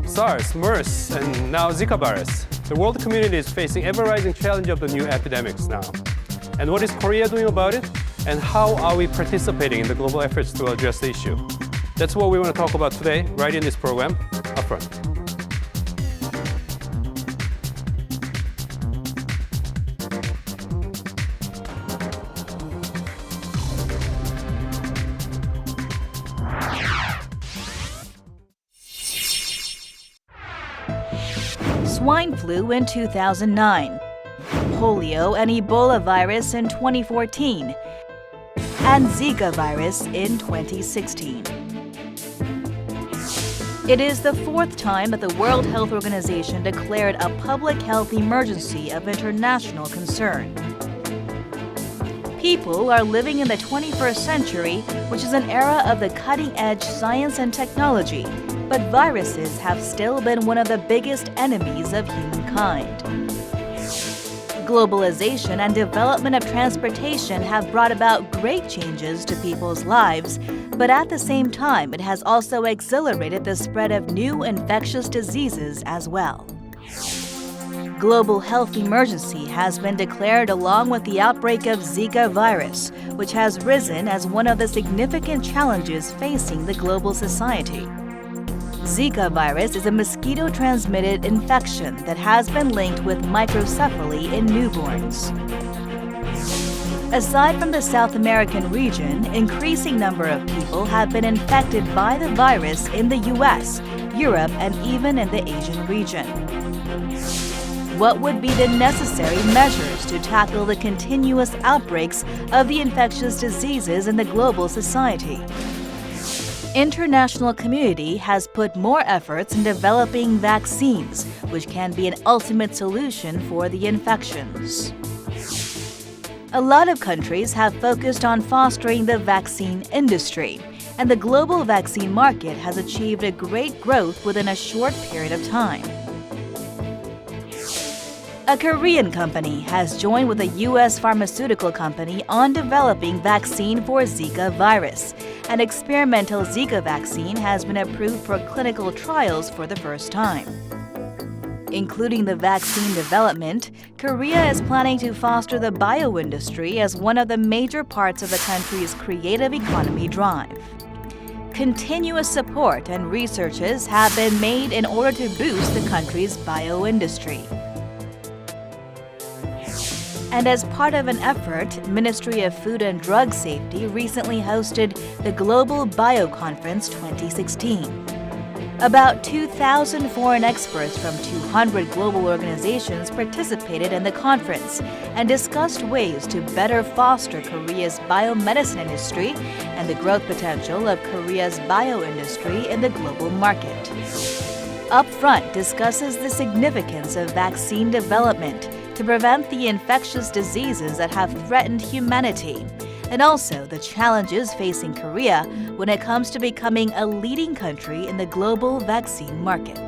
SARS, MERS, and now Zika virus. The world community is facing ever-rising challenge of the new epidemics now. And what is Korea doing about it? And how are we participating in the global efforts to address the issue? That's what we want to talk about today, right in this program, Upfront. Swine flu in 2009, polio and Ebola virus in 2014, and Zika virus in 2016. It is the fourth time that the World Health Organization declared a public health emergency of international concern. People are living in the 21st century, which is an era of the cutting-edge science and technology, but viruses have still been one of the biggest enemies of humankind. Globalization and development of transportation have brought about great changes to people's lives, but at the same time, it has also accelerated the spread of new infectious diseases as well. Global health emergency has been declared along with the outbreak of Zika virus, which has risen as one of the significant challenges facing the global society. Zika virus is a mosquito-transmitted infection that has been linked with microcephaly in newborns. Aside from the South American region, increasing number of people have been infected by the virus in the US, Europe, and even in the Asian region. What would be the necessary measures to tackle the continuous outbreaks of the infectious diseases in the global society? International community has put more efforts in developing vaccines, which can be an ultimate solution for the infections. A lot of countries have focused on fostering the vaccine industry, and the global vaccine market has achieved a great growth within a short period of time. A Korean company has joined with a U.S. pharmaceutical company on developing vaccine for Zika virus. An experimental Zika vaccine has been approved for clinical trials for the first time. Including the vaccine development, Korea is planning to foster the bio-industry as one of the major parts of the country's creative economy drive. Continuous support and researches have been made in order to boost the country's bio-industry. And as part of an effort, Ministry of Food and Drug Safety recently hosted the Global Bio Conference 2016. About 2,000 foreign experts from 200 global organizations participated in the conference and discussed ways to better foster Korea's biomedicine industry and the growth potential of Korea's bio-industry in the global market. Upfront discusses the significance of vaccine development to prevent the infectious diseases that have threatened humanity, and also the challenges facing Korea when it comes to becoming a leading country in the global vaccine market.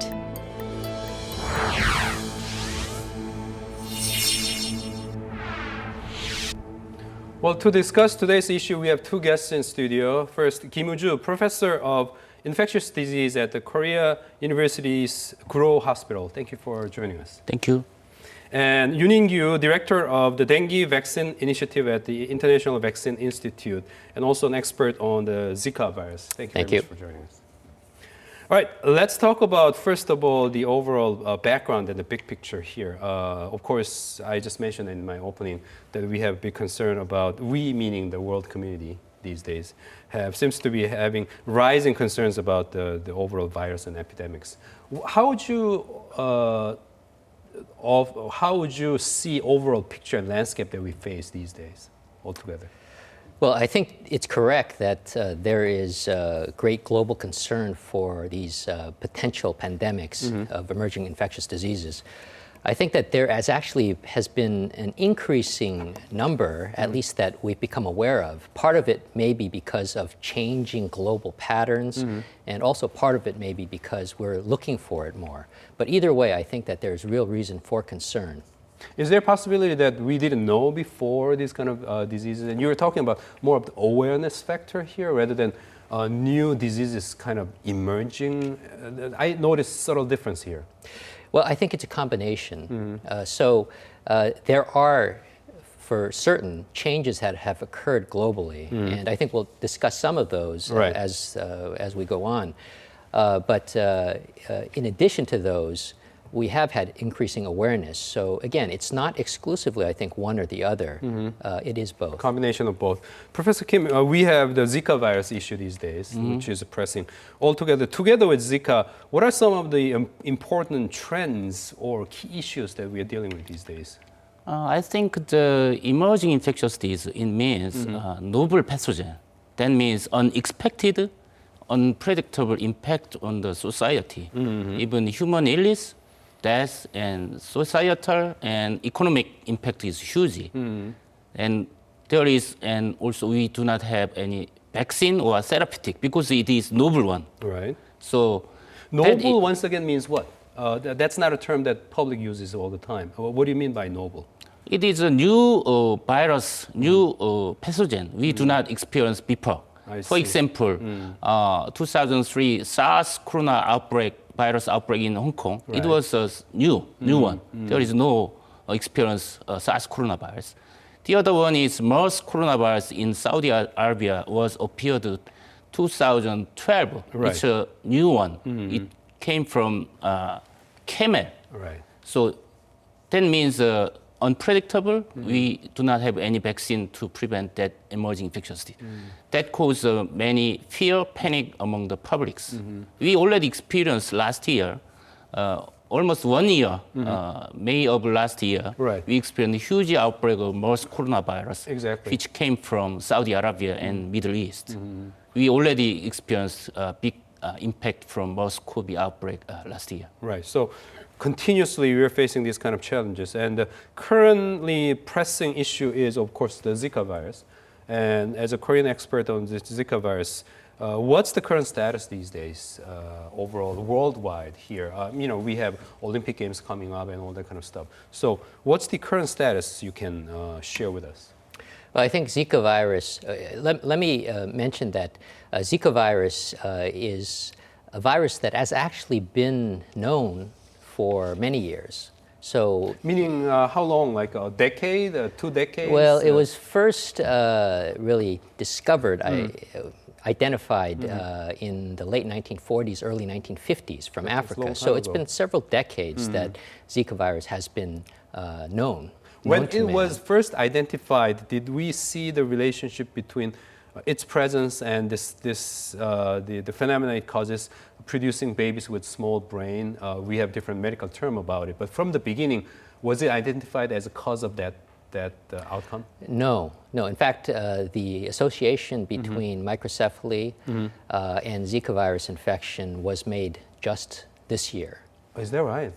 Well, to discuss today's issue, we have two guests in studio. First, Kim Woo-joo, professor of infectious disease at the Korea University's Guro Hospital. Thank you for joining us. Thank you. And In-kyu, director of the Dengue Vaccine Initiative at the International Vaccine Institute, and also an expert on the Zika virus. Thank you very much for joining us. All right, let's talk about, first of all, the overall background and the big picture here. Of course, I just mentioned in my opening that we have big concern about, we meaning the world community these days, seems to be having rising concerns about the overall virus and epidemics. How would you see overall picture and landscape that we face these days altogether? Well, I think it's correct that there is great global concern for these potential pandemics of emerging infectious diseases. I think that there has been an increasing number, at least that we've become aware of. Part of it may be because of changing global patterns, and also part of it may be because we're looking for it more. But either way, I think that there's real reason for concern. Is there a possibility that we didn't know before these kind of diseases? And you were talking about more of the awareness factor here rather than new diseases kind of emerging. I noticed subtle difference here. Well, I think it's a combination. There are, for certain, changes that have occurred globally, and I think we'll discuss some of those as we go on. But in addition to those, we have had increasing awareness. So again, it's not exclusively, I think, one or the other. It is both. Combination of both. Professor Kim, we have the Zika virus issue these days, which is pressing. Together with Zika, what are some of the important trends or key issues that we are dealing with these days? I think the emerging infectious disease, it means novel pathogen. That means unexpected, unpredictable impact on the society. Even human illness, death, and societal and economic impact is huge. And there is, and also we do not have any vaccine or therapeutic because it is novel one. Right. So novel, once again, means what? That's not a term that public uses all the time. What do you mean by novel? it is a new virus, new pathogen we do not experience before. For example, 2003 SARS virus outbreak in Hong Kong, it was a new one. There is no experience SARS coronavirus. The other one is MERS coronavirus in Saudi Arabia was appeared 2012. It's a new one. It came from camel. So that means unpredictable. We do not have any vaccine to prevent that emerging infectious disease. That caused many fear, panic among the publics. We already experienced last year, almost 1 year, May of last year, we experienced a huge outbreak of MERS coronavirus, which came from Saudi Arabia and Middle East. We already experienced a big impact from MERS-CoV outbreak last year. So continuously we are facing these kind of challenges, and the currently pressing issue is, of course, the Zika virus. And as a Korean expert on this Zika virus, what's the current status these days overall, worldwide here? We have Olympic Games coming up and all that kind of stuff. So what's the current status you can share with us? Well, I think Zika virus, let me mention that Zika virus is a virus that has actually been known for many years. So, meaning how long, like a decade, 2 decades? Well, it was first really discovered, identified in the late 1940s, early 1950s from Africa. So it's been several decades that Zika virus has been known. When it was first identified, did we see the relationship between its presence and the phenomenon it causes, producing babies with small brain? We have different medical term about it, but from the beginning, was it identified as a cause of that outcome? No. In fact, the association between microcephaly and Zika virus infection was made just this year. Is that right?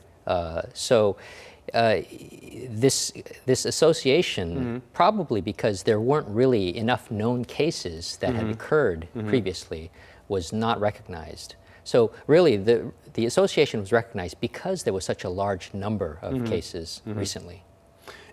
This association, probably because there weren't really enough known cases that had occurred previously, was not recognized. So really, the association was recognized because there was such a large number of cases recently.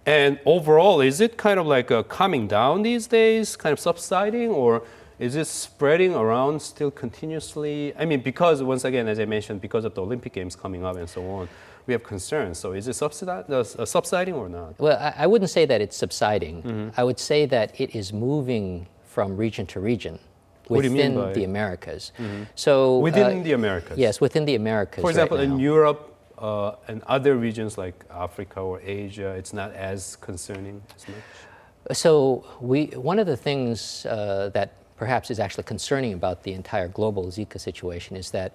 And overall, is it kind of like calming down these days, kind of subsiding, or is it spreading around still continuously? I mean, because once again, as I mentioned, because of the Olympic Games coming up and so on, we have concerns. So is it subsiding or not? Well, I wouldn't say that it's subsiding. I would say that it is moving from region to region within the Americas. So within the Americas? Yes, within the Americas. For example, in Europe and other regions like Africa or Asia, it's not as concerning as much? So one of the things that perhaps is actually concerning about the entire global Zika situation is that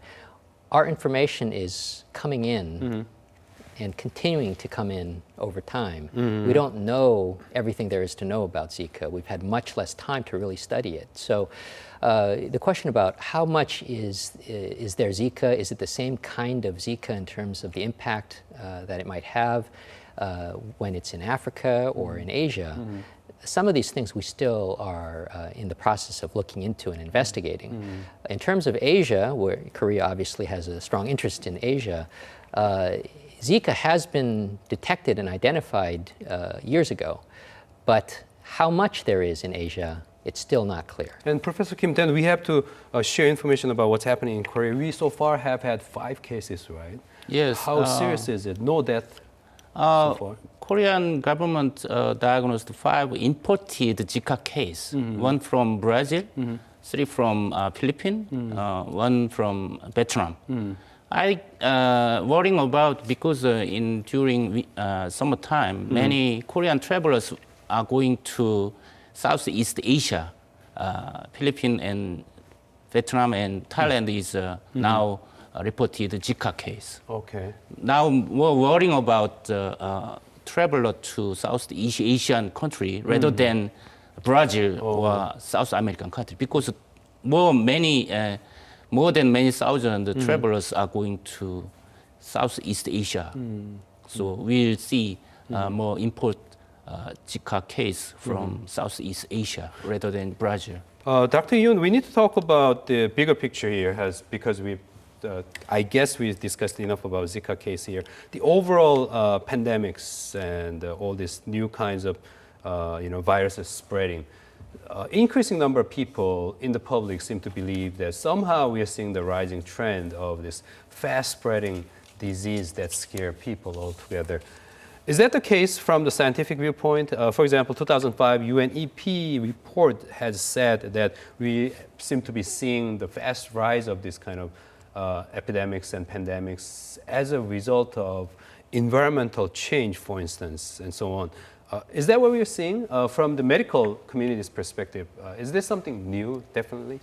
our information is coming in and continuing to come in over time. We don't know everything there is to know about Zika. We've had much less time to really study it. So the question about how much is there Zika, is it the same kind of Zika in terms of the impact that it might have when it's in Africa or in Asia, some of these things we still are in the process of looking into and investigating. In terms of Asia, where Korea obviously has a strong interest in Asia, Zika has been detected and identified years ago, but how much there is in Asia, it's still not clear. And Professor Kim, then we have to share information about what's happening in Korea. We so far have had 5 cases, right? Yes. How serious is it? No death so far? Korean government diagnosed 5 imported Zika case. 1 from Brazil, 3 from Philippines, 1 from Vietnam. I worrying about because during summertime, many Korean travelers are going to Southeast Asia. Philippines and Vietnam and Thailand is now reported Zika case. Okay. Now we're worrying about traveler to Southeast Asian country rather than Brazil or South American country because more than many thousand travelers are going to Southeast Asia. So we'll see more import Zika case from Southeast Asia rather than Brazil. Dr. Yoon, we need to talk about the bigger picture here because I guess we discussed enough about Zika case here. The overall pandemics and all these new kinds of viruses spreading. Increasing number of people in the public seem to believe that somehow we are seeing the rising trend of this fast-spreading disease that scare people altogether. Is that the case from the scientific viewpoint? For example, 2005 UNEP report has said that we seem to be seeing the fast rise of this kind of epidemics and pandemics as a result of environmental change, for instance, and so on. Is that what we're seeing from the medical community's perspective? Is this something new, definitely?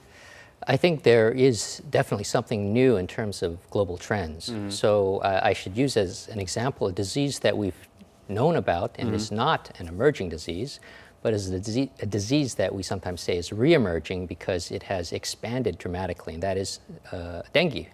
I think there is definitely something new in terms of global trends. So I should use as an example a disease that we've known about and is not an emerging disease, but is a disease that we sometimes say is re-emerging because it has expanded dramatically, and that is dengue.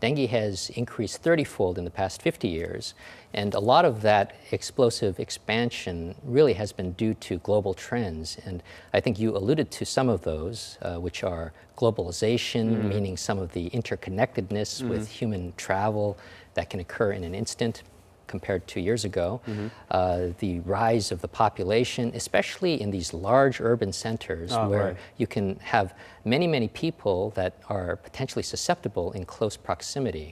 Dengue has increased 30-fold in the past 50 years, and a lot of that explosive expansion really has been due to global trends. And I think you alluded to some of those, which are globalization, meaning some of the interconnectedness with human travel that can occur in an instant compared to years ago, the rise of the population, especially in these large urban centers where you can have many, many people that are potentially susceptible in close proximity.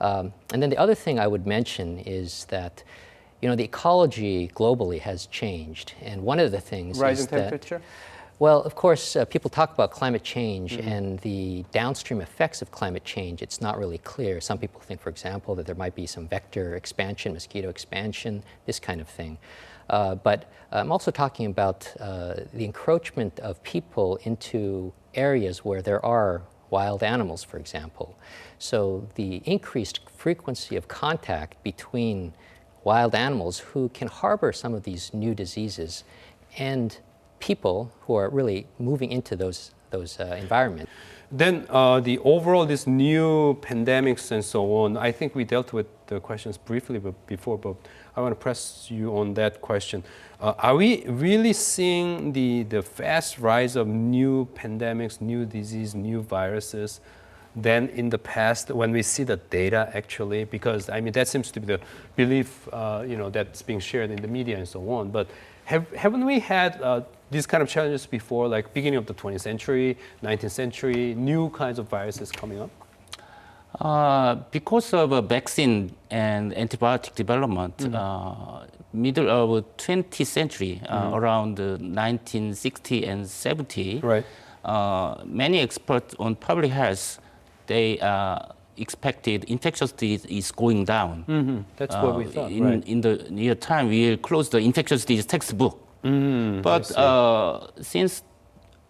And then the other thing I would mention is that the ecology globally has changed. And one of the things Rising is that temperature? well, of course, people talk about climate change and the downstream effects of climate change. It's not really clear. Some people think, for example, that there might be some vector expansion, mosquito expansion, this kind of thing. But I'm also talking about the encroachment of people into areas where there are wild animals, for example. So the increased frequency of contact between wild animals who can harbor some of these new diseases and people who are really moving into those environments. Then the overall, this new pandemics and so on, I think we dealt with the questions briefly before, but I want to press you on that question. Are we really seeing the fast rise of new pandemics, new disease, new viruses than in the past when we see the data actually? Because I mean, that seems to be the belief that's being shared in the media and so on. But haven't we had these kind of challenges before, like beginning of the 20th century, 19th century, new kinds of viruses coming up? Because of vaccine and antibiotic development, middle of 20th century, around 1960 and 70, Right. Many experts on public health, they expected infectious disease is going down. That's what we thought, In the near time, we'll close the infectious disease textbook. But since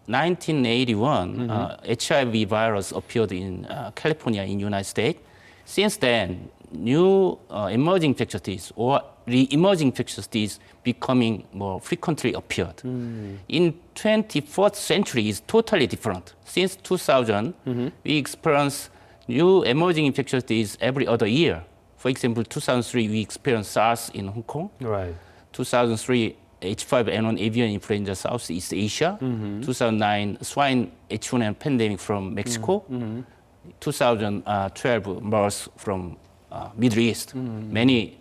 1981, HIV virus appeared in California in United States. Since then, new emerging infectious disease or re-emerging infectious disease becoming more frequently appeared. In 21st century is totally different. Since 2000, we experience new emerging infectious disease every other year. For example, 2003, we experienced SARS in Hong Kong. Right. 2003, H5N1 avian influenza Southeast Asia. 2009, swine H1N1 pandemic from Mexico. 2012, MERS from Middle East. Many,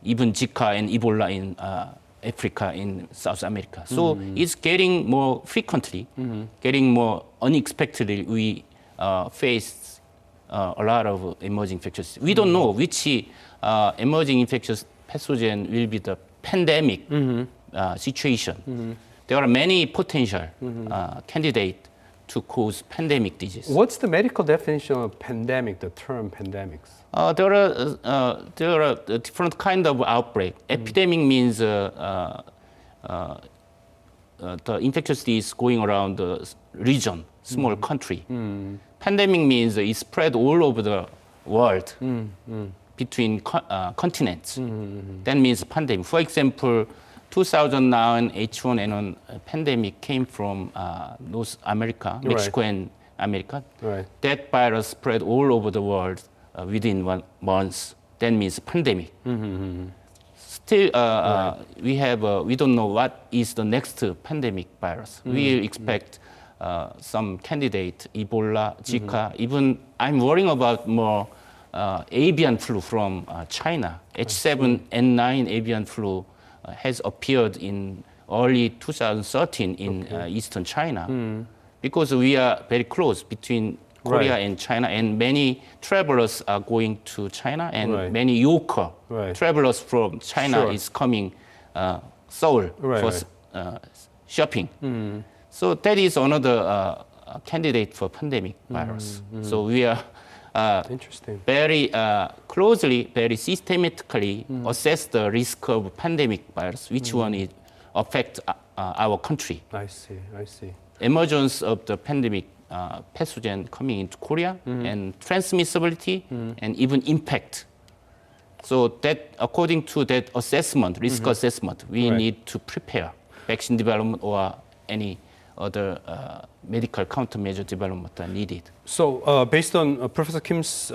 even Zika and Ebola in Africa, in South America. So it's getting more frequently, getting more unexpectedly. We face a lot of emerging infectious. We don't know which emerging infectious pathogen will be the pandemic situation. There are many potential candidates to cause pandemic disease. What's the medical definition of pandemic, the term pandemics? There are different kind of outbreak. Epidemic means the infectious disease going around the region, small country. Pandemic means it spread all over the world between continents. That means pandemic. For example, 2009 H1N1 pandemic came from North America, Mexico and America. Right. That virus spread all over the world within 1 month. That means pandemic. Still, we don't know what is the next pandemic virus. We expect some candidate, Ebola, Zika. Even I'm worrying about more avian flu from China. H7N9 avian flu has appeared in early 2013 in eastern China. Because we are very close between Korea and China, and many travelers are going to China, and many yoker travelers from China is coming Seoul for shopping. So that is another candidate for pandemic virus. So we are very closely, very systematically assess the risk of pandemic virus, which one is affect our country. I see. Emergence of the pandemic pathogen coming into Korea and transmissibility and even impact. So that according to that assessment, risk assessment, we need to prepare vaccine development or any other medical countermeasure development are needed. So based on Professor Kim's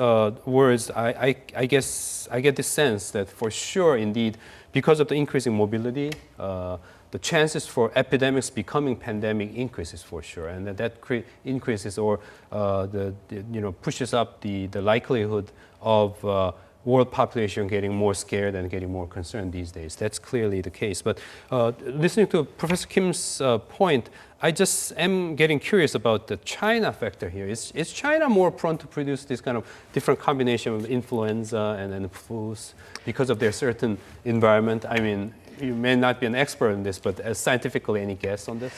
words, I guess I get the sense that for sure, indeed, because of the increasing mobility, the chances for epidemics becoming pandemic increases for sure, and that increases or pushes up the likelihood of world population getting more scared and getting more concerned these days. That's clearly the case. But listening to Professor Kim's point, I just am getting curious about the China factor here. Is China more prone to produce this kind of different combination of influenza and flus because of their certain environment? I mean, you may not be an expert in this, but scientifically, any guess on this?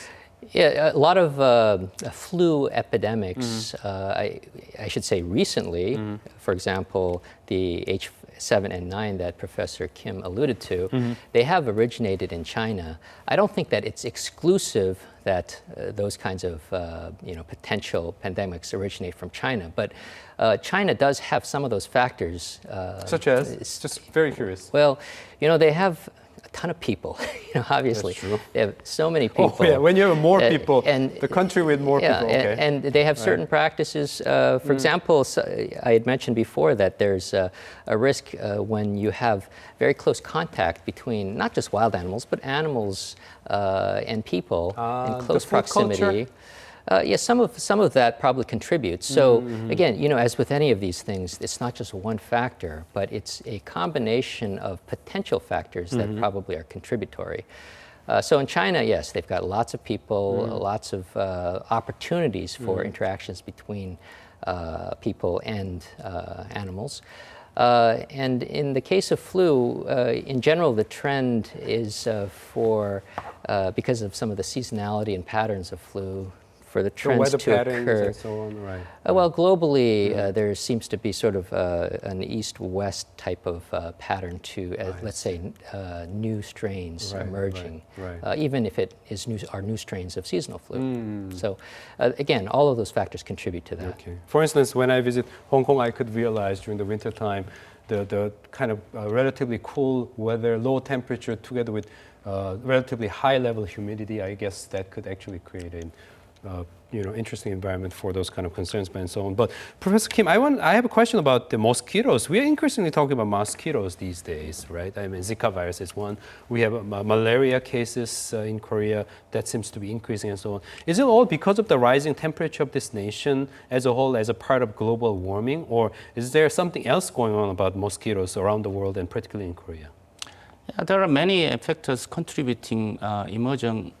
Yeah, a lot of flu epidemics, I should say recently, for example, the H7N9 that Professor Kim alluded to, they have originated in China. I don't think that it's exclusive that those kinds of potential pandemics originate from China, but China does have some of those factors. Such as? Just very curious. Well, they have a ton of people, obviously. That's true. They have so many people. Oh, yeah, when you have more people, and the country with more people, okay. And they have certain practices. For example, I had mentioned before that there's a risk when you have very close contact between not just wild animals, but animals and people in close proximity. Yes, some of that probably contributes. So again, as with any of these things, it's not just one factor, but it's a combination of potential factors that probably are contributory. So in China, yes, they've got lots of people, lots of opportunities for interactions between people and animals. And in the case of flu, in general, the trend is because of some of the seasonality and patterns of flu, for the trends to occur. And so on, right. Well, globally, there seems to be sort of an east-west type of pattern to, let's say, new strains emerging, even if it is are new strains of seasonal flu. So, again, all of those factors contribute to that. Okay. For instance, when I visit Hong Kong, I could realize during the winter time, the kind of relatively cool weather, low temperature, together with relatively high level humidity, I guess that could actually create interesting environment for those kind of concerns and so on. But Professor Kim, I have a question about the mosquitoes. We are increasingly talking about mosquitoes these days, right? I mean, Zika virus is one. We have malaria cases in Korea that seems to be increasing and so on. Is it all because of the rising temperature of this nation as a whole, as a part of global warming, or is there something else going on about mosquitoes around the world and particularly in Korea? Yeah, there are many factors contributing emerging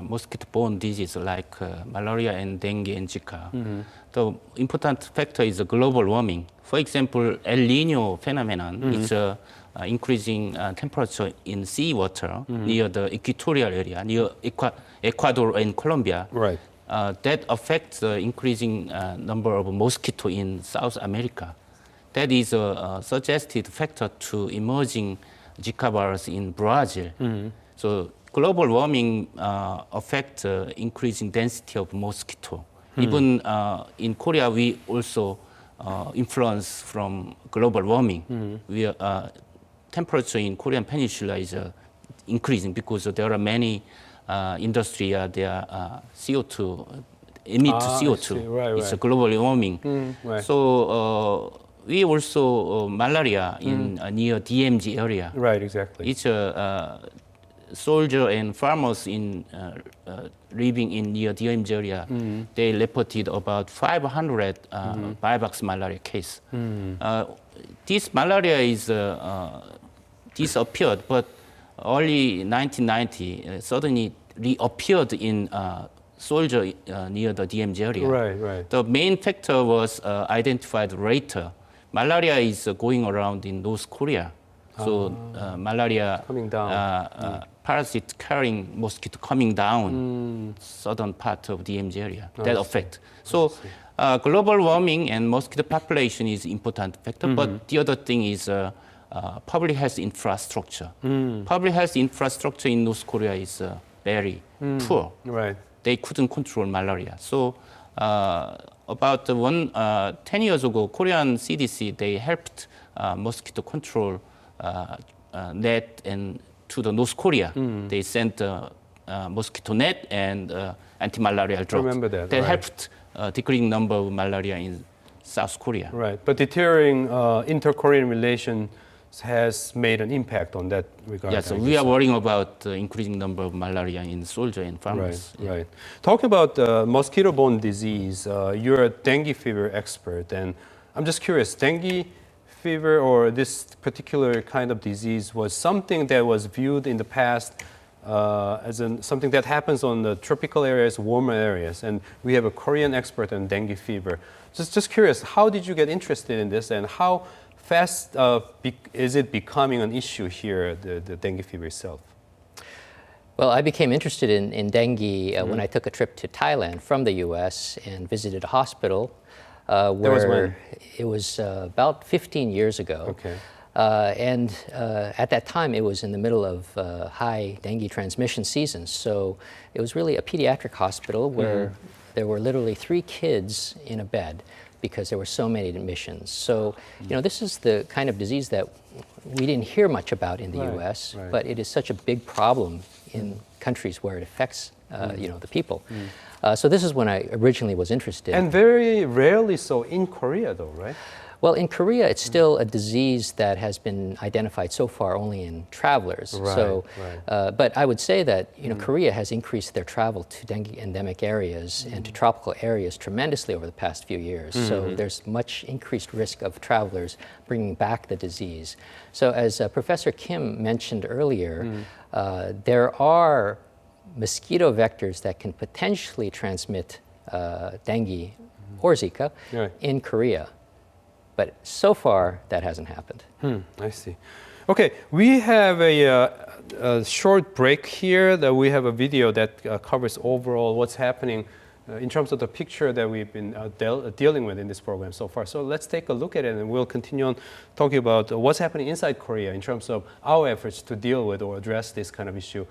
mosquito-borne diseases like malaria and dengue and Zika. The important factor is global warming. For example, El Nino phenomenon is increasing temperature in seawater near the equatorial area, near Ecuador and Colombia. Right. That affects the increasing number of mosquito in South America. That is a suggested factor to emerging Zika virus in Brazil. So global warming affects increasing density of mosquito. Even in Korea, we also influence from global warming. Temperature in Korean Peninsula is increasing because there are many industry, their CO2 emit CO2. Right, it's a global warming. Right. So we also malaria in near DMZ area. Right, exactly. It's soldier and farmers in living in near DMZ area. They reported about 500 vivax malaria case. This malaria is disappeared, but early 1990 suddenly reappeared in soldier near the DMZ area. Right, right. The main factor was identified later. Malaria is going around in North Korea. So malaria coming down. Parasite carrying mosquito coming down southern part of DMZ area. That affect. So global warming and mosquito population is important factor, but the other thing is public health infrastructure. Public health infrastructure in North Korea is very poor. Right. They couldn't control malaria. So about 10 years ago, Korean CDC, they helped mosquito control net and to the North Korea. They sent mosquito net and anti-malarial drugs. Remember that, That right. helped decreasing number of malaria in South Korea. Right. But deterring inter-Korean relations has made an impact on that regard. Yeah, so we are worrying about increasing number of malaria in soldier and farmers. Right, right. Talking about mosquito-borne disease, you're a dengue fever expert, and I'm just curious, dengue fever or this particular kind of disease was something that was viewed in the past as something that happens on the tropical areas, warmer areas, and we have a Korean expert on dengue fever. Just curious, how did you get interested in this, and how fast is it becoming an issue here, the dengue fever itself? Well, I became interested in dengue when I took a trip to Thailand from the U.S. and visited a hospital where was when? It was about 15 years ago. Okay. And at that time, it was in the middle of high dengue transmission season. So it was really a pediatric hospital where there were literally 3 kids in a bed because there were so many admissions. So, this is the kind of disease that we didn't hear much about in the U.S., but it is such a big problem in countries where it affects, the people. So this is when I originally was interested. And very rarely so in Korea, though, right? Well, in Korea, it's still a disease that has been identified so far only in travelers. Right, so, right. But I would say that Korea has increased their travel to dengue endemic areas and to tropical areas tremendously over the past few years. So there's much increased risk of travelers bringing back the disease. So as Professor Kim mentioned earlier, there are mosquito vectors that can potentially transmit dengue or Zika in Korea. But so far, that hasn't happened. I see. Okay, we have a short break here. That we have a video that covers overall what's happening in terms of the picture that we've been dealing with in this program so far. So let's take a look at it, and we'll continue on talking about what's happening inside Korea in terms of our efforts to deal with or address this kind of issue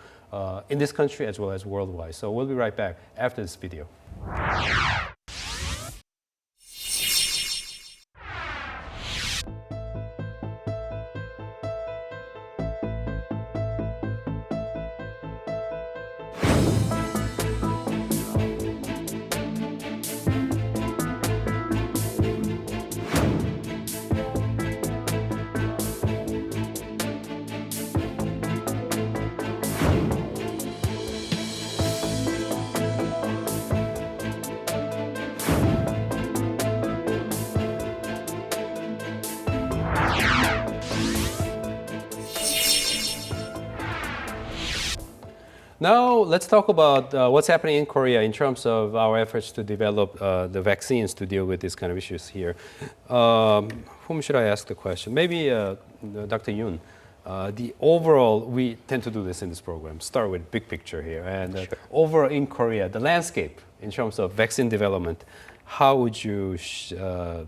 in this country as well as worldwide. So we'll be right back after this video. Now let's talk about what's happening in Korea in terms of our efforts to develop the vaccines to deal with these kind of issues here. Whom should I ask the question? Maybe Dr. Yoon. The overall, we tend to do this in this program, start with big picture here. And Sure. overall in Korea, the landscape in terms of vaccine development, how would you share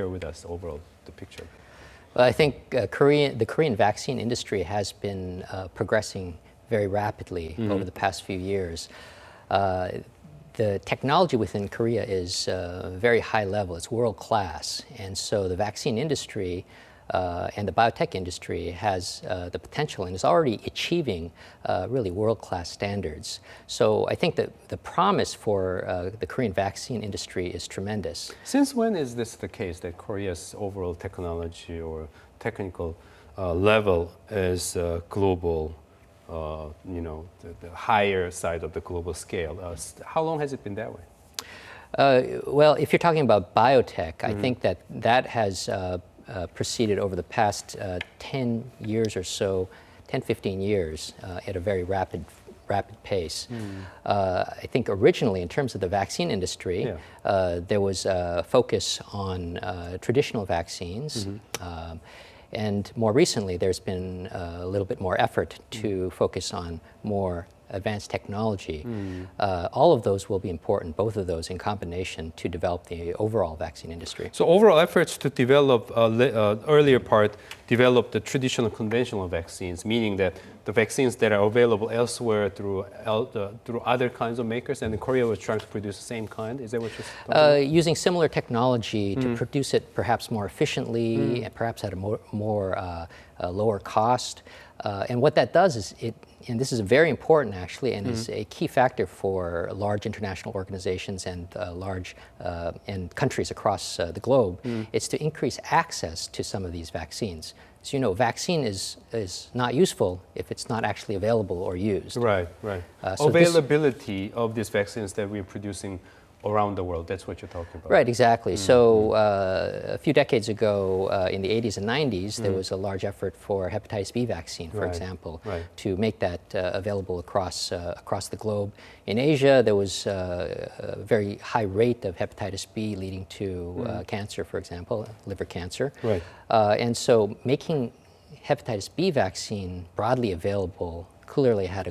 with us overall the picture? Well, I think the Korean vaccine industry has been progressing very rapidly over the past few years. The technology within Korea is very high level. It's world class. And so the vaccine industry and the biotech industry has the potential and is already achieving really world-class standards. So I think that the promise for the Korean vaccine industry is tremendous. Since when is this the case, that Korea's overall technology or technical level is global, the higher side of the global scale? How long has it been that way? Well, if you're talking about biotech, I think that has proceeded over the past 10 years or so, 10, 15 years at a very rapid pace. I think originally, in terms of the vaccine industry, there was a focus on traditional vaccines. And more recently, there's been a little bit more effort to focus on more advanced technology. All of those will be important, both of those in combination, to develop the overall vaccine industry. So overall efforts to develop, earlier part, develop the traditional conventional vaccines, meaning that the vaccines that are available elsewhere through other kinds of makers, and Korea was trying to produce the same kind. Is that what you're talking about? Using similar technology to produce it perhaps more efficiently and perhaps at a more lower cost. And what that does is and this is very important actually, and is a key factor for large international organizations and and countries across the globe. It's to increase access to some of these vaccines. So vaccine is not useful if it's not actually available or used. Right. So availability of these vaccines that we're producing around the world, that's what you're talking about. Right, exactly. So a few decades ago, in the 80s and 90s, there was a large effort for hepatitis B vaccine, for example, to make that available across the globe. In Asia, there was a very high rate of hepatitis B leading to cancer, for example, liver cancer. Right. And so making hepatitis B vaccine broadly available clearly had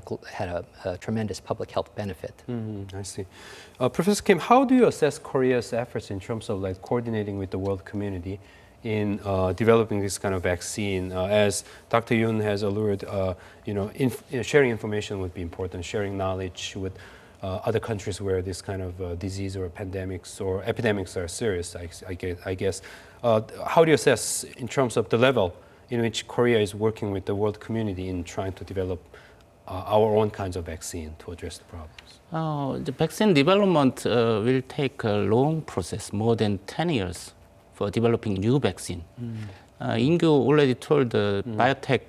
a tremendous public health benefit. I see. Professor Kim, how do you assess Korea's efforts in terms of coordinating with the world community in developing this kind of vaccine? As Dr. Yoon has alluded, sharing information would be important, sharing knowledge with other countries where this kind of disease or pandemics or epidemics are serious, I guess. How do you assess in terms of the level in which Korea is working with the world community in trying to develop our own kinds of vaccine to address the problems? The vaccine development will take a long process, more than 10 years, for developing new vaccine. In-kyu already told the biotech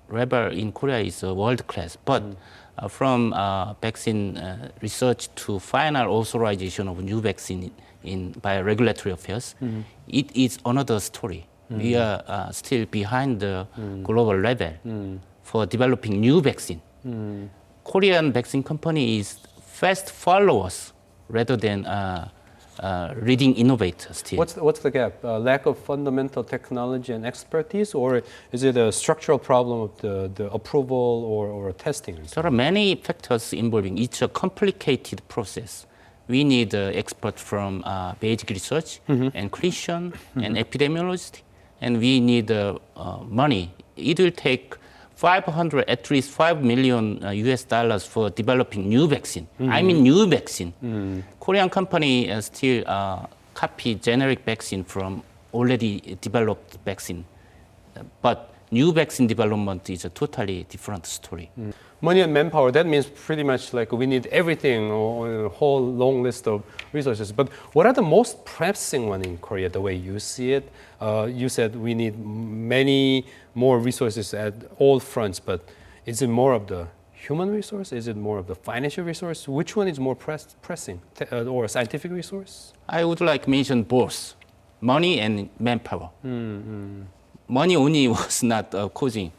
level in Korea is world class, but from vaccine research to final authorization of new vaccine by regulatory affairs, it is another story. We are still behind the global level for developing new vaccine. Korean vaccine company is fast followers rather than leading innovators still. What's the gap? Lack of fundamental technology and expertise, or is it a structural problem of the approval or testing? There are many factors involving. It's a complicated process. We need experts from basic research and clinician and epidemiologist, and we need money. It will take at least $5 million US dollars for developing new vaccine. I mean new vaccine. Korean company still copy generic vaccine from already developed vaccine. But new vaccine development is a totally different story. Money and manpower, that means pretty much we need everything, or a whole long list of resources. But what are the most pressing one in Korea, the way you see it? You said we need many more resources at all fronts, but is it more of the human resource? Is it more of the financial resource? Which one is more pressing, or scientific resource? I would like to mention both, money and manpower. Money only was not causing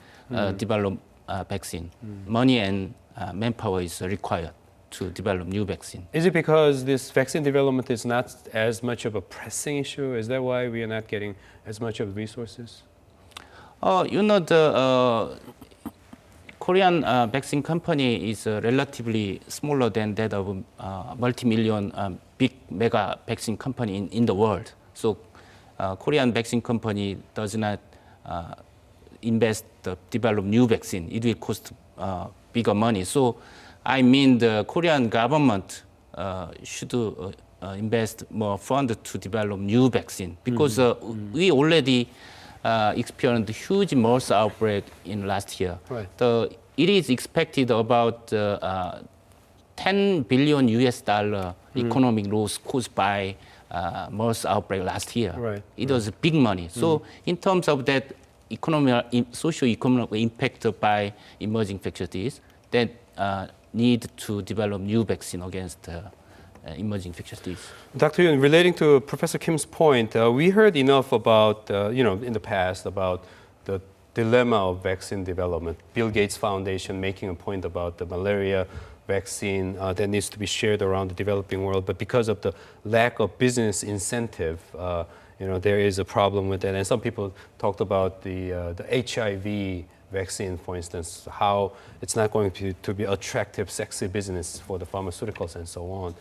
vaccine. Money and manpower is required to develop new vaccine. Is it because this vaccine development is not as much of a pressing issue? Is that why we are not getting as much of resources? The Korean vaccine company is relatively smaller than that of multi-million big mega vaccine company in the world. So Korean vaccine company does not invest to develop new vaccine. It will cost bigger money. So I mean the Korean government should invest more fund to develop new vaccine because we already experienced huge MERS outbreak in last year. Right. It is expected about 10 billion US dollar economic loss caused by MERS outbreak last year. Right. It was big money. So in terms of that socio-economic impact by emerging infectious disease, that need to develop new vaccine against emerging infectious disease. Dr. Yoon, relating to Professor Kim's point, we heard enough about, in the past about the dilemma of vaccine development. Bill Gates Foundation making a point about the malaria vaccine that needs to be shared around the developing world, but because of the lack of business incentive, there is a problem with that. And some people talked about the HIV vaccine, for instance, how it's not going to be attractive, sexy business for the pharmaceuticals and so on.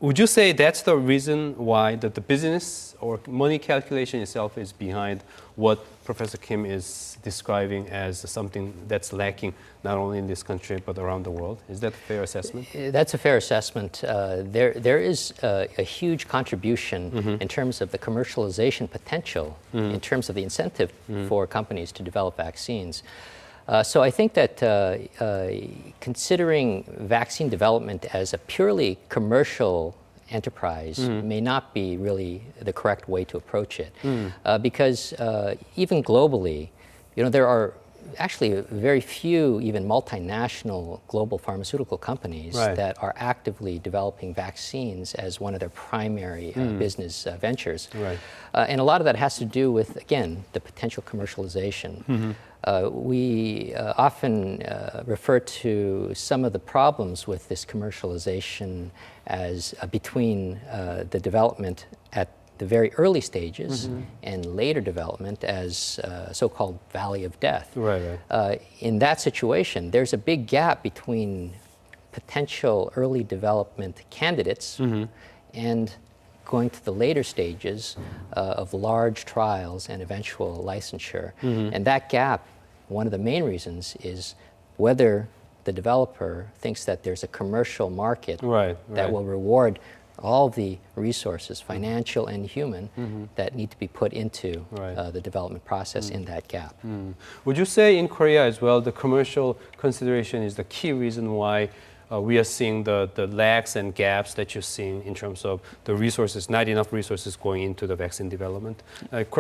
Would you say that's the reason why the business or money calculation itself is behind what Professor Kim is describing as something that's lacking not only in this country but around the world? Is that a fair assessment? That's a fair assessment. There is a huge contribution in terms of the commercialization potential, in terms of the incentive for companies to develop vaccines. So I think that considering vaccine development as a purely commercial enterprise may not be really the correct way to approach it. Because even globally, there are actually very few even multinational global pharmaceutical companies that are actively developing vaccines as one of their primary business ventures. Right. And a lot of that has to do with, again, the potential commercialization. We often refer to some of the problems with this commercialization as between the development at the very early stages and later development as so-called valley of death. Right. In that situation, there's a big gap between potential early development candidates and going to the later stages of large trials and eventual licensure. And that gap, one of the main reasons is whether the developer thinks that there's a commercial market that will reward all the resources, financial and human, that need to be put into the development process in that gap. Would you say in Korea as well, the commercial consideration is the key reason why we are seeing the lags and gaps that you're seeing in terms of the resources, not enough resources going into the vaccine development?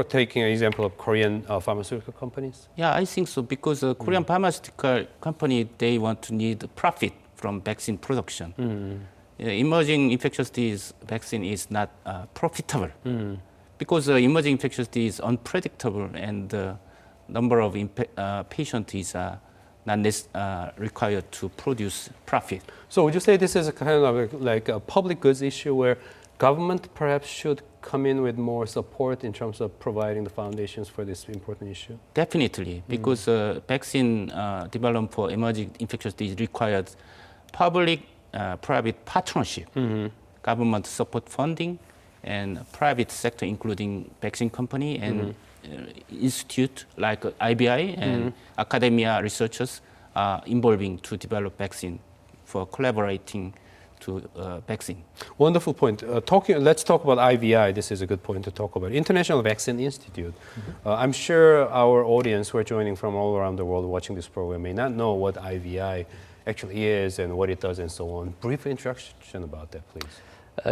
Taking an example of Korean pharmaceutical companies? Yeah, I think so, because Korean pharmaceutical company, they want to need profit from vaccine production. Emerging infectious disease vaccine is not profitable because emerging infectious disease is unpredictable and the number of patients is not required to produce profit. So would you say this is a kind of like a public goods issue where government perhaps should come in with more support in terms of providing the foundations for this important issue? Definitely, because vaccine development for emerging infectious disease requires public-private partnership, government support funding, and private sector, including vaccine company and institute like IBI and academia researchers are involving to develop vaccine for collaborating to vaccine. Wonderful point. Let's talk about IVI. This is a good point to talk about. International Vaccine Institute. I'm sure our audience who are joining from all around the world watching this program may not know what IVI actually is and what it does and so on. Brief introduction about that, please.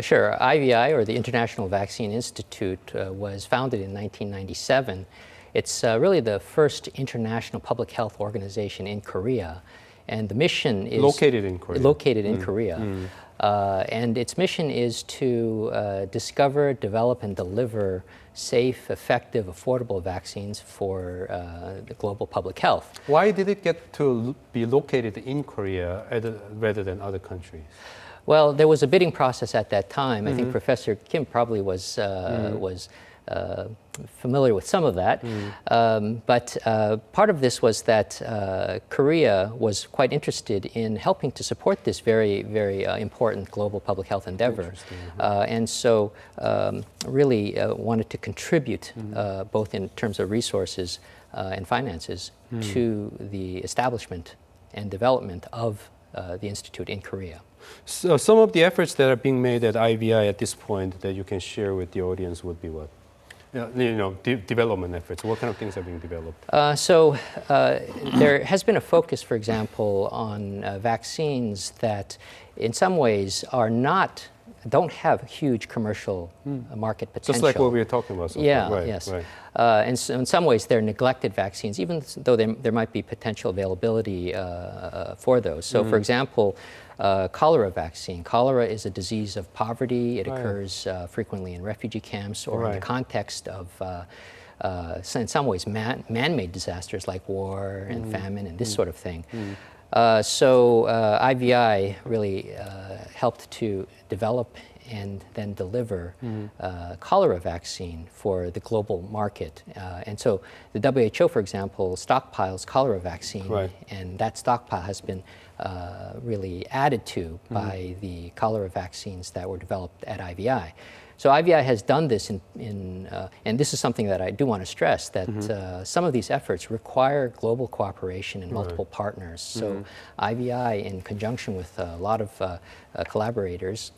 Sure. IVI, or the International Vaccine Institute, was founded in 1997. It's really the first international public health organization in Korea, and the mission is located in Korea. Located in Korea. And its mission is to discover, develop, and deliver safe, effective, affordable vaccines for the global public health. Why did it get to be located in Korea rather than other countries? Well, there was a bidding process at that time. I think Professor Kim probably was familiar with some of that. But part of this was that Korea was quite interested in helping to support this very, very important global public health endeavor. And so really wanted to contribute both in terms of resources and finances to the establishment and development of the Institute in Korea. So some of the efforts that are being made at IVI at this point that you can share with the audience would be what? Development efforts. What kind of things are being developed? There has been a focus, for example, on vaccines that in some ways don't have huge commercial market potential. Just like what we were talking about so far. Yeah, yes. Right. And so in some ways, they're neglected vaccines, even though there might be potential availability for those. So, for example, cholera vaccine. Cholera is a disease of poverty. It occurs frequently in refugee camps or in the context of, in some ways, man-made disasters like war and famine and this sort of thing. So IVI really helped to develop and then deliver cholera vaccine for the global market. And so the WHO, for example, stockpiles cholera vaccine, and that stockpile has been really added to by the cholera vaccines that were developed at IVI. So IVI has done this and this is something that I do want to stress, that some of these efforts require global cooperation and multiple partners. So IVI, in conjunction with a lot of collaborators,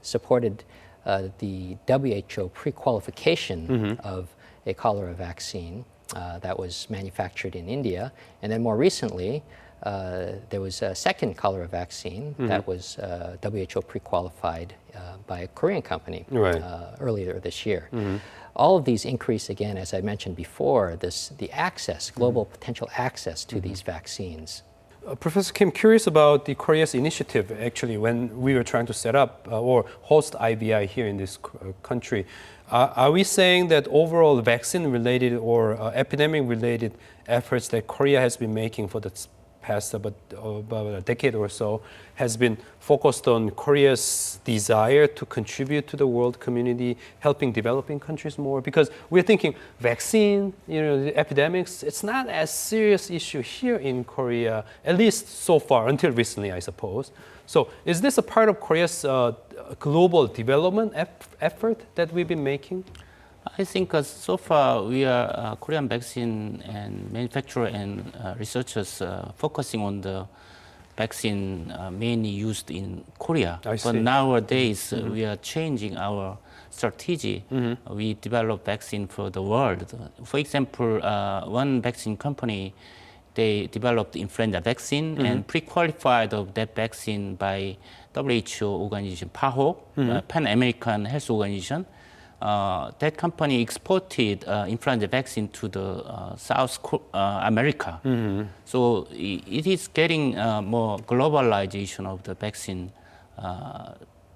supported the WHO pre-qualification of a cholera vaccine that was manufactured in India. And then more recently, there was a second cholera vaccine that was WHO pre-qualified by a Korean company earlier this year. All of these increase, again, as I mentioned before, the access, global potential access to these vaccines. Professor Kim, curious about the Korea's initiative, actually, when we were trying to set up or host IVI here in this country. Are we saying that overall vaccine-related or epidemic-related efforts that Korea has been making for the past about a decade or so has been focused on Korea's desire to contribute to the world community, helping developing countries more? Because we're thinking vaccine, the epidemics, it's not as serious issue here in Korea, at least so far, until recently, I suppose. So is this a part of Korea's global development effort that we've been making? I think so far we are Korean vaccine and manufacturer and researchers focusing on the vaccine mainly used in Korea. But nowadays we are changing our strategy. We develop vaccine for the world. For example, one vaccine company, they developed influenza vaccine and pre-qualified of that vaccine by WHO organization, PAHO, Pan American Health Organization. That company exported influenza vaccine to the South America. So it is getting more globalization of the vaccine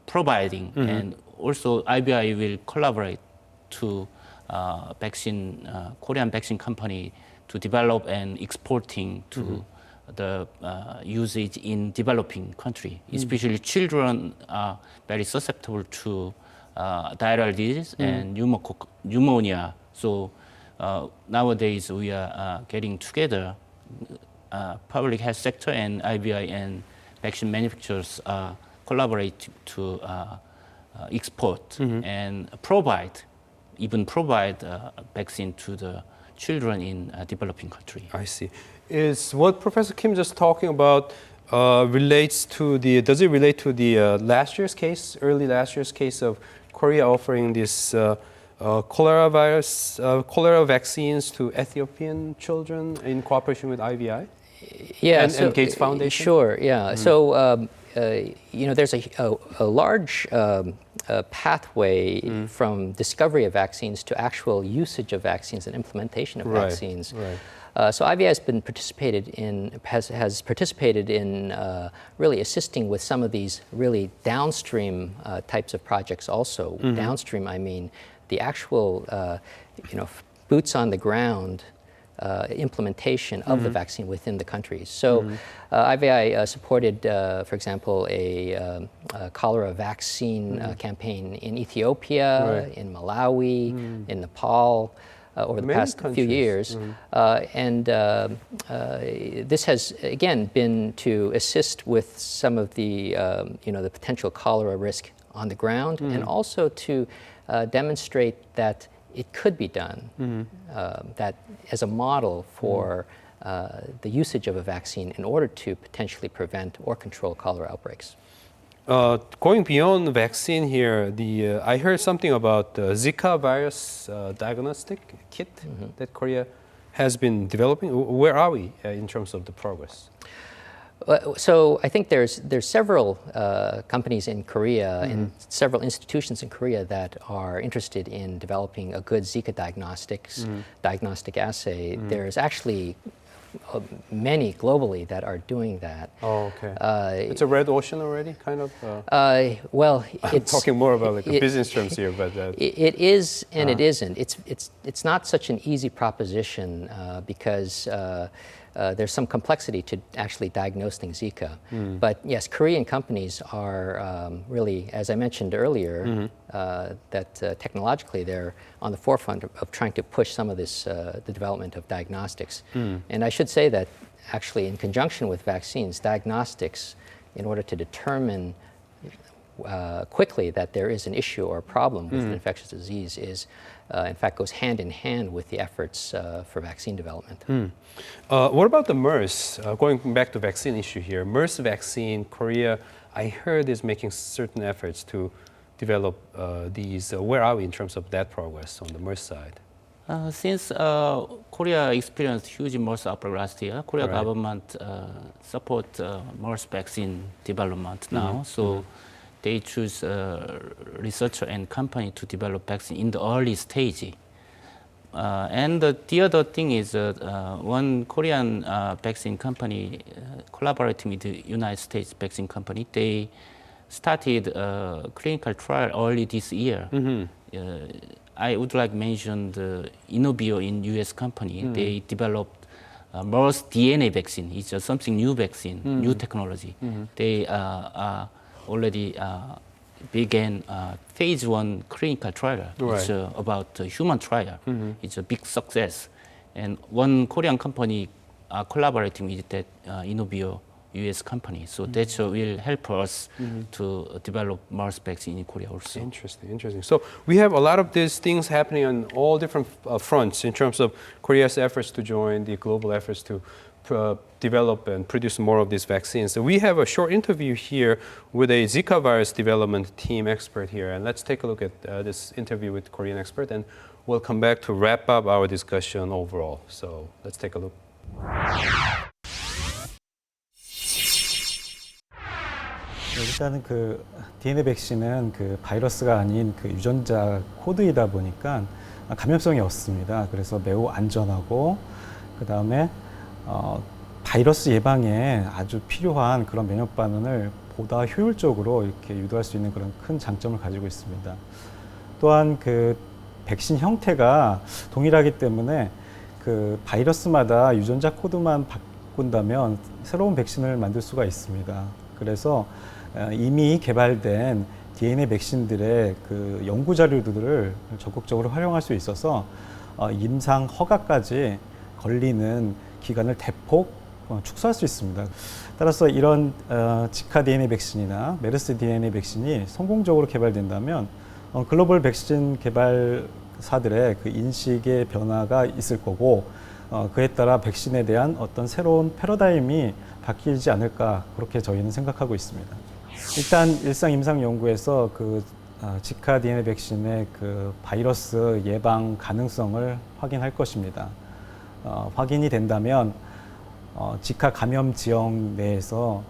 providing, and also IBI will collaborate to Korean vaccine company to develop and exporting to the usage in developing country. Especially children are very susceptible to viral disease and pneumonia. So nowadays we are getting together, public health sector and IBI and vaccine manufacturers collaborate to export and provide vaccine to the children in developing country. I see. Is what Professor Kim just talking about does it relate to the early last year's case of Korea offering this cholera vaccines to Ethiopian children in cooperation with IVI? Yeah, and Gates Foundation? Sure, yeah. So, there's a large pathway from discovery of vaccines to actual usage of vaccines and implementation of vaccines. So IVI has participated in really assisting with some of these really downstream types of projects also. Downstream, I mean the actual boots on the ground implementation of the vaccine within the countries. So IVI supported, for example, a cholera vaccine campaign in Ethiopia, in Malawi, in Nepal, over the past few years. And this has, again, been to assist with some of the, the potential cholera risk on the ground, and also to demonstrate that it could be done, that as a model for the usage of a vaccine in order to potentially prevent or control cholera outbreaks. Going beyond the vaccine here, I heard something about the Zika virus diagnostic kit that Korea has been developing. Where are we in terms of the progress? So I think there's several companies in Korea and several institutions in Korea that are interested in developing a good Zika diagnostic assay. There's actually many globally that are doing that. Oh, okay. It's a red ocean already, kind of? Well, I'm talking more about like business terms here, but... It is and it isn't. It's not such an easy proposition because there's some complexity to actually diagnosing Zika. But yes, Korean companies are really, as I mentioned earlier, that technologically they're on the forefront of trying to push some of this, the development of diagnostics. And I should say that actually in conjunction with vaccines, diagnostics, in order to determine quickly that there is an issue or a problem with an infectious disease is, in fact, goes hand in hand with the efforts for vaccine development. What about the MERS? Going back to vaccine issue here, MERS vaccine, Korea, I heard is making certain efforts to develop these. Where are we in terms of that progress on the MERS side? Since Korea experienced huge MERS outbreak last year, Korea government support MERS vaccine development now. So they choose researcher and company to develop vaccine in the early stage. And the other thing is one Korean vaccine company collaborating with the United States vaccine company, they started a clinical trial early this year. I would like to mention the Innovio in US company. They developed MERS DNA vaccine. It's something new vaccine, new technology. They already began phase 1 clinical trial. It's about human trial. It's a big success. And one Korean company collaborating with that Innovio US company. So that will help us to develop MERS vaccine in Korea also. Interesting, interesting. So we have a lot of these things happening on all different fronts in terms of Korea's efforts to join the global efforts to develop and produce more of these vaccines. So we have a short interview here with a Zika virus development team expert here. And let's take a look at this interview with Korean expert, and we'll come back to wrap up our discussion overall. So let's take a look. 일단은 그 DNA 백신은 그 바이러스가 아닌 그 유전자 코드이다 보니까 감염성이 없습니다. 그래서 매우 안전하고 그 다음에 바이러스 예방에 아주 필요한 그런 면역 반응을 보다 효율적으로 이렇게 유도할 수 있는 그런 큰 장점을 가지고 있습니다. 또한 그 백신 형태가 동일하기 때문에 그 바이러스마다 유전자 코드만 바꾼다면 새로운 백신을 만들 수가 있습니다. 그래서 이미 개발된 DNA 백신들의 그 연구 자료들을 적극적으로 활용할 수 있어서 임상 허가까지 걸리는 기간을 대폭 축소할 수 있습니다. 따라서 이런 지카 DNA 백신이나 메르스 DNA 백신이 성공적으로 개발된다면 글로벌 백신 개발사들의 그 인식의 변화가 있을 거고 그에 따라 백신에 대한 어떤 새로운 패러다임이 바뀌지 않을까 그렇게 저희는 생각하고 있습니다. 일단 일상 임상 연구에서 그 지카 DNA 백신의 그 바이러스 예방 가능성을 확인할 것입니다. 확인이 된다면 지카 감염 지역 내에서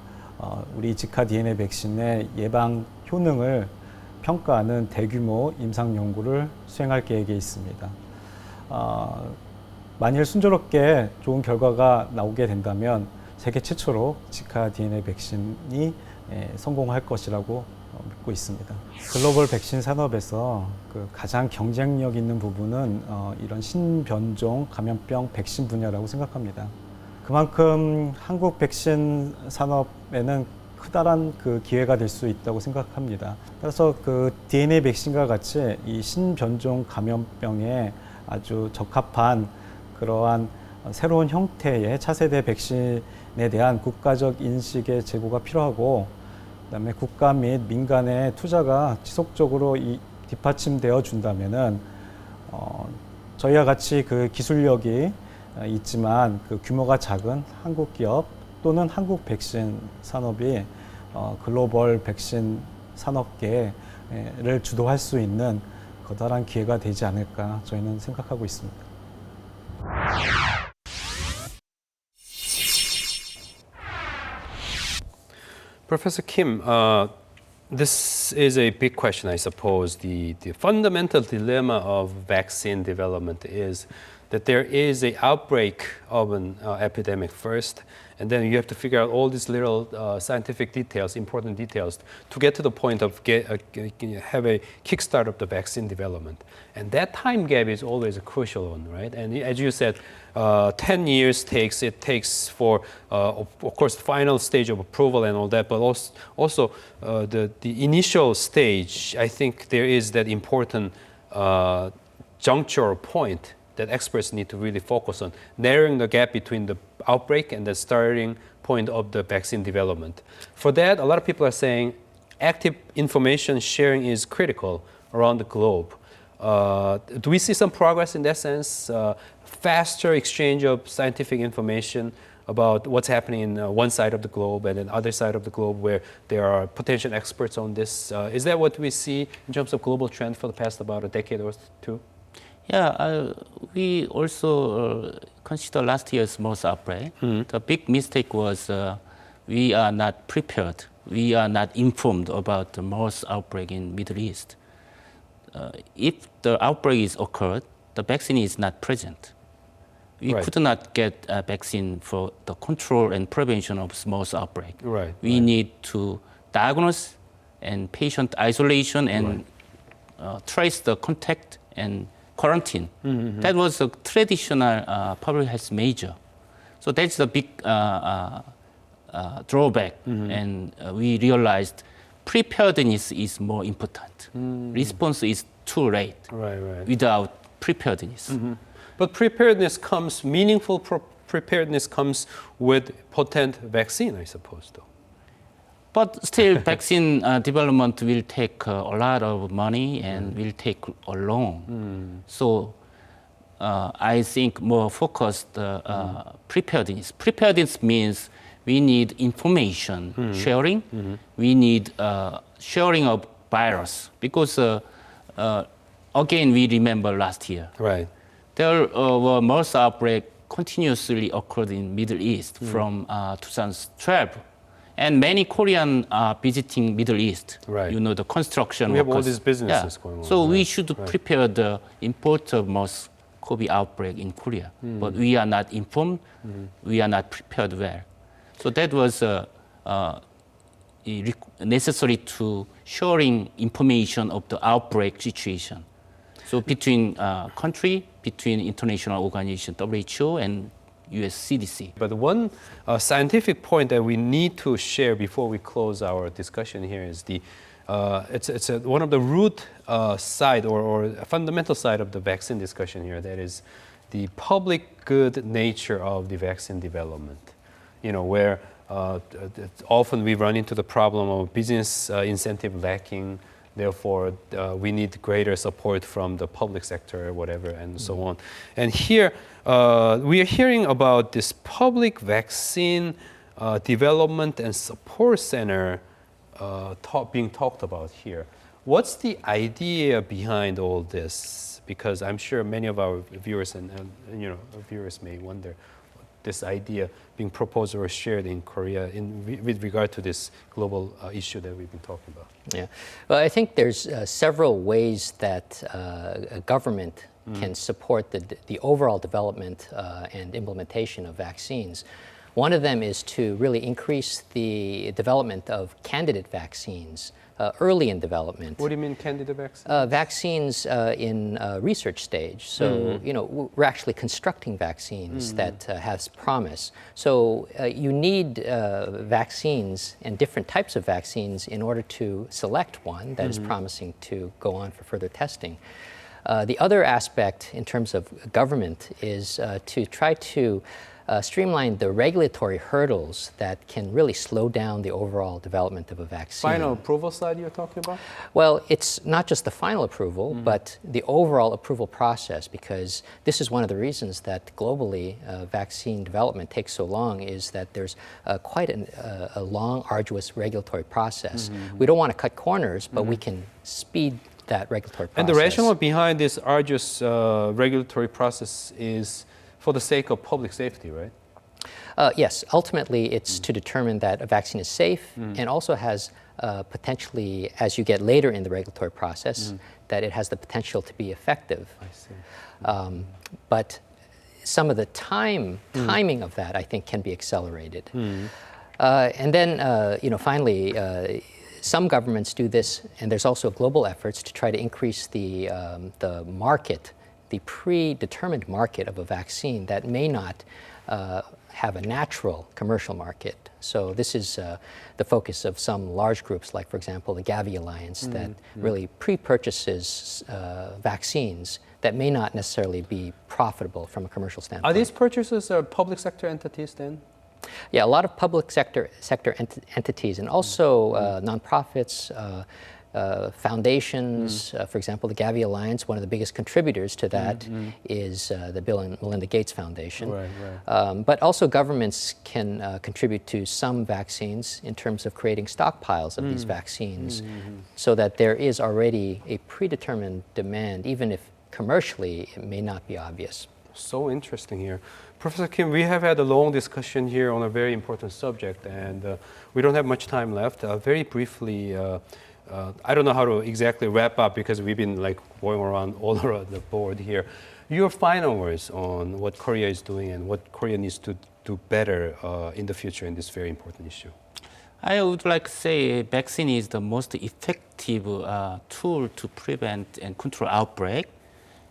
우리 지카 DNA 백신의 예방 효능을 평가하는 대규모 임상 연구를 수행할 계획에 있습니다. 만일 순조롭게 좋은 결과가 나오게 된다면 세계 최초로 지카 DNA 백신이 성공할 것이라고 믿고 있습니다. 글로벌 백신 산업에서 그 가장 경쟁력 있는 부분은 이런 신변종 감염병 백신 분야라고 생각합니다. 그만큼 한국 백신 산업에는 크다란 그 기회가 될 수 있다고 생각합니다. 따라서 그 DNA 백신과 같이 이 신변종 감염병에 아주 적합한 그러한 새로운 형태의 차세대 백신에 대한 국가적 인식의 제고가 필요하고, 그다음에 국가 및 민간의 투자가 지속적으로 뒷받침되어 준다면은 저희와 같이 그 기술력이 있지만 그 규모가 작은 한국 기업 또는 한국 백신 산업이 글로벌 백신 산업계를 주도할 수 있는 커다란 기회가 되지 않을까 저희는 생각하고 있습니다. Professor Kim, this is a big question, I suppose. The fundamental dilemma of vaccine development is that there is an outbreak of an epidemic first, and then you have to figure out all these little scientific details, important details, to get to the point of have a kickstart of the vaccine development. And that time gap is always a crucial one, right? And as you said, 10 years it takes for, of course, the final stage of approval and all that, but also the initial stage. I think there is that important juncture or point that experts need to really focus on, narrowing the gap between the outbreak and the starting point of the vaccine development. For that, a lot of people are saying active information sharing is critical around the globe. Do we see some progress in that sense? Faster exchange of scientific information about what's happening in one side of the globe and then other side of the globe where there are potential experts on this. Is that what we see in terms of global trend for the past about a decade or two? Yeah, we also consider last year's MERS outbreak. The big mistake was we are not prepared. We are not informed about the MERS outbreak in Middle East. If the outbreak is occurred, the vaccine is not present. We could not get a vaccine for the control and prevention of MERS outbreak. We need to diagnose and patient isolation and trace the contact and quarantine. That was a traditional public health measure. So that's the big drawback. And we realized preparedness is more important. Response is too late without preparedness. But preparedness comes, meaningful preparedness comes with potent vaccine, I suppose, though. But still, vaccine development will take a lot of money and will take a long. So I think more focused preparedness. Preparedness means we need information sharing. We need sharing of virus because again we remember last year. There were MERS outbreak continuously occurred in Middle East from 2012. And many Korean are visiting Middle East. You know, the construction we workers. have all these businesses going on. So we should prepare the import of MERS-CoV outbreak in Korea. But we are not informed. We are not prepared well. So that was necessary to sharing information of the outbreak situation. So between country, between international organization, WHO and US CDC. But one scientific point that we need to share before we close our discussion here is it's one of the root side or a fundamental side of the vaccine discussion here. That is the public good nature of the vaccine development. You know, where often we run into the problem of business incentive lacking. Therefore, we need greater support from the public sector or whatever, and so on. And here, we are hearing about this public vaccine development and support center being talked about here. What's the idea behind all this? Because I'm sure many of our viewers viewers may wonder, this idea being proposed or shared in Korea with regard to this global issue that we've been talking about? Yeah, well, I think there's several ways that a government can support the overall development and implementation of vaccines. One of them is to really increase the development of candidate vaccines early in development. What do you mean candidate vaccines? Vaccines in research stage. So, we're actually constructing vaccines that has promise. So you need vaccines and different types of vaccines in order to select one that is promising to go on for further testing. The other aspect in terms of government is to try to streamline the regulatory hurdles that can really slow down the overall development of a vaccine. Final approval side you're talking about? Well, it's not just the final approval, but the overall approval process, because this is one of the reasons that globally vaccine development takes so long, is that there's quite a long, arduous regulatory process. We don't want to cut corners, but we can speed that regulatory process. And the rationale behind this arduous regulatory process is for the sake of public safety, right? Yes, ultimately it's to determine that a vaccine is safe and also has potentially, as you get later in the regulatory process, that it has the potential to be effective. I see. But some of the timing of that, I think, can be accelerated. And then, finally, some governments do this, and there's also global efforts to try to increase the market, the predetermined market of a vaccine that may not have a natural commercial market. So this is the focus of some large groups, like, for example, the Gavi Alliance, that really pre-purchases vaccines that may not necessarily be profitable from a commercial standpoint. Are these purchasers public sector entities then? Yeah, a lot of public sector entities, and also nonprofits, foundations. For example, the Gavi Alliance, one of the biggest contributors to that is the Bill and Melinda Gates Foundation. Right. But also governments can contribute to some vaccines in terms of creating stockpiles of these vaccines, so that there is already a predetermined demand, even if commercially it may not be obvious. So interesting here. Professor Kim, we have had a long discussion here on a very important subject, and we don't have much time left. Very briefly, I don't know how to exactly wrap up because we've been going around all around the board here. Your final words on what Korea is doing and what Korea needs to do better in the future in this very important issue. I would like to say vaccine is the most effective tool to prevent and control outbreak.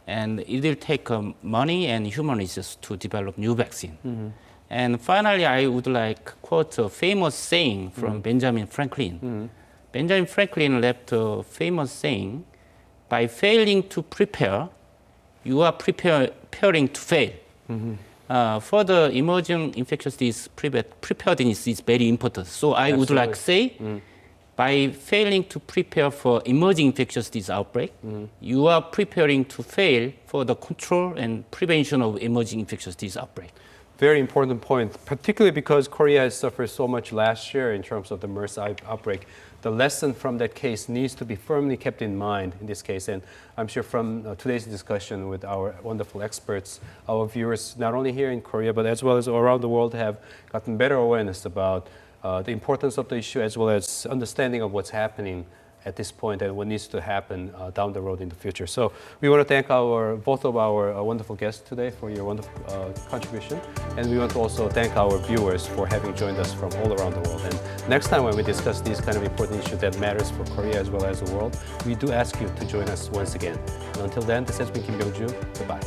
And it will take money and human resources to develop new vaccine. And finally, I would like to quote a famous saying from Benjamin Franklin. Benjamin Franklin left a famous saying, by failing to prepare, you are preparing to fail. For the emerging infectious disease, preparedness is very important. So I would like to say, by failing to prepare for emerging infectious disease outbreak, you are preparing to fail for the control and prevention of emerging infectious disease outbreak. Very important point, particularly because Korea has suffered so much last year in terms of the MERS outbreak. The lesson from that case needs to be firmly kept in mind in this case. And I'm sure from today's discussion with our wonderful experts, our viewers, not only here in Korea, but as well as around the world, have gotten better awareness about the importance of the issue, as well as understanding of what's happening at this point and what needs to happen down the road in the future. So we want to thank both of our wonderful guests today for your wonderful contribution. And we want to also thank our viewers for having joined us from all around the world. And next time when we discuss these kind of important issues that matters for Korea as well as the world, we do ask you to join us once again. And until then, this has been Kim Woo-joo. Goodbye.